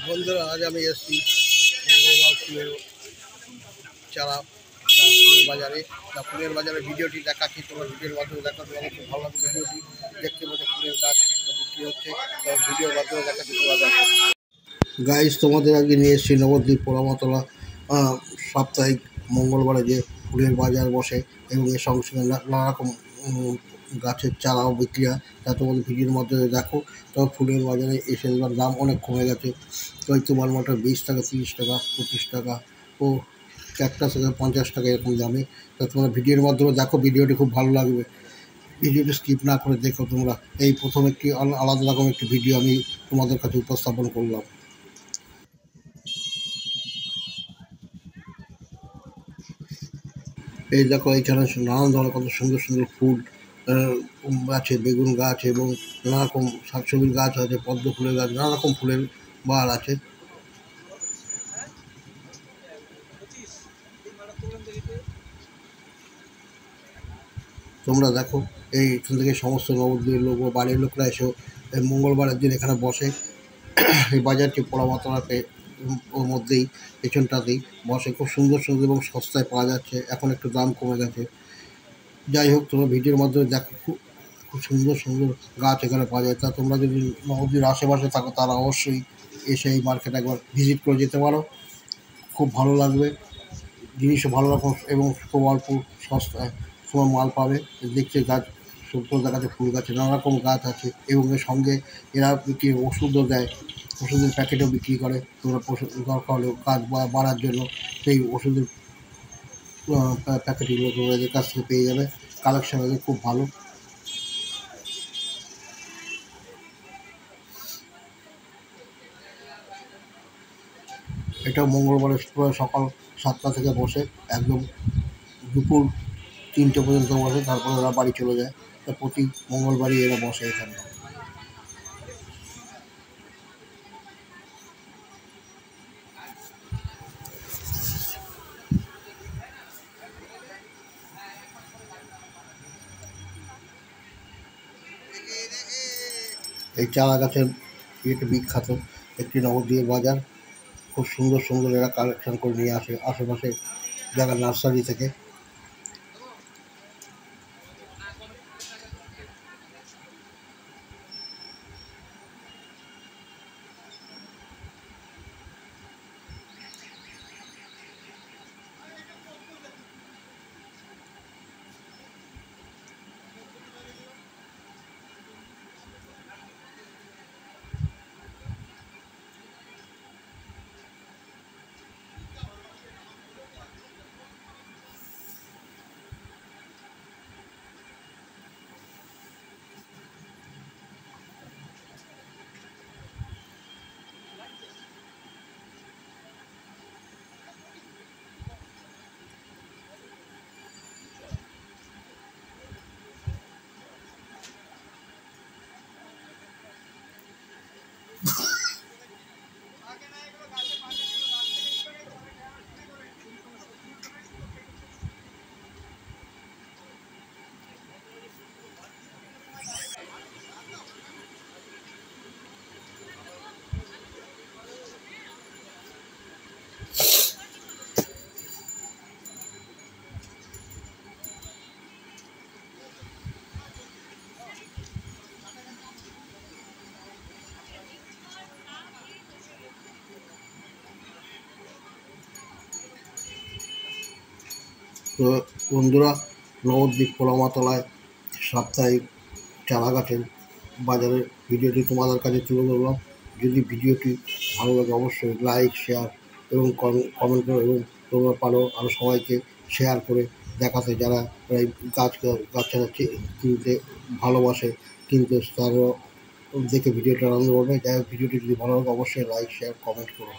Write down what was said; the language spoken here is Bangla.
বন্ধুরা, আজ আমি এসেছি ফুলের চারা ফুলের বাজারে। ফুলের বাজারে ভিডিওটি দেখাচ্ছি, তোমার ভিডিওর মাধ্যমে দেখা তোমাদের খুব ভালো লাগবে। ভিডিওটি দেখতে পাচ্ছ ফুলের গাছ বিক্রি হচ্ছে, ভিডিওর মাধ্যমে দেখাচ্ছি তোমরা দেখো। গাইস, তোমাদের আগে নিয়ে এসেছি নবদ্বীপ পোড়ামাতলা সাপ্তাহিক মঙ্গলবারে যে ফুলের বাজার বসে এবং এর সঙ্গে সঙ্গে নানা রকম গাছের চারাও বিক্রি হয়, তা তোমাদের ভিডিওর মাধ্যমে দেখো। তবে ফুলের বাজারে এসে এবার দাম অনেক কমে গেছে। হয়তো মালমাটা 20 টাকা, 30 টাকা, 25 টাকা ও ক্যাকটাস 50 টাকা এরকম দামে। তা তোমরা ভিডিওর মাধ্যমে দেখো, ভিডিওটি খুব ভালো লাগবে। ভিডিওটি স্কিপ না করে দেখো তোমরা। এই প্রথম একটি আলাদা রকম একটি ভিডিও আমি তোমাদের কাছে উপস্থাপন করলাম। এই দেখো, এইখানে নানান ধরনের কত সুন্দর সুন্দর ফুল আছে, বেগুন গাছ এবং নানা রকম শাকসবজির গাছ আছে, পদ্ম ফুলের গাছ, নানা রকম ফুলের বাগান আছে। তোমরা দেখো, এইখান থেকে সমস্ত নবদ্বীপের লোক বা বাড়ির লোকরা এসেও এই মঙ্গলবারের দিন এখানে বসে। এই বাজারটি পোড়ামাতলাতে ওর মধ্যেই পেছনটাতেই বসে। খুব সুন্দর সুন্দর এবং সস্তায় পাওয়া যাচ্ছে, এখন একটু দাম কমে গেছে। যাই হোক, তোমরা ভিডিওর মাধ্যমে দেখো, খুব খুব সুন্দর সুন্দর গাছ এখানে পাওয়া যায়। তা তোমরা যদি নবদ্বীপের আশেপাশে থাকো তারা অবশ্যই এসে এই মার্কেট একবার ভিজিট করে যেতে পারো। খুব ভালো লাগবে, জিনিসও ভালো রকম এবং খুব অল্প সস্তায় তোমার মাল পাবে। দেখছে গাছ সবুজ দেখাচ্ছে, ফুল গাছে নানা রকম গাছ আছে এবং এর সঙ্গে এরা বিক্রি ওষুধও দেয়, ওষুধের প্যাকেটও বিক্রি করে। তোমরা দরকার হলেও গাছ বাড়ার জন্য সেই ওষুধের প্যাকেটগুলো তোমরা এদের কাছ থেকে পেয়ে যাবে। কালেকশন এদের খুব ভালো। এটা মঙ্গলবারে সকাল 7টা থেকে বসে, একদম দুপুর 3টে পর্যন্ত বসে, তারপরে ওরা বাড়ি চলে যায়। তা প্রতি মঙ্গলবারই এরা বসে এখানে। এই চারা গাছের ইয়েটা বিখ্যাত একটি নবদ্বীপের বাজার। খুব সুন্দর সুন্দর এরা কালেকশন করে নিয়ে আসে আশেপাশে যারা নার্সারি থেকে। তো বন্ধুরা, নবদ্বীপ পোড়ামাতলায় সাপ্তাহিক চারা গাছের বাজারের ভিডিওটি তোমাদের কাছে তুলে ধরলাম। যদি ভিডিওটি ভালো লাগে অবশ্যই লাইক, শেয়ার এবং কমেন্ট করো, এবং তোমরা পারো আরও সবাইকে শেয়ার করে দেখাতে, যারা এই গাছ চারা কিনতে ভালোবাসে, কিনতে তারা দেখে ভিডিওটা আনন্দ পাবে। যাই হোক, ভিডিওটি যদি ভালো লাগে অবশ্যই লাইক, শেয়ার, কমেন্ট করো।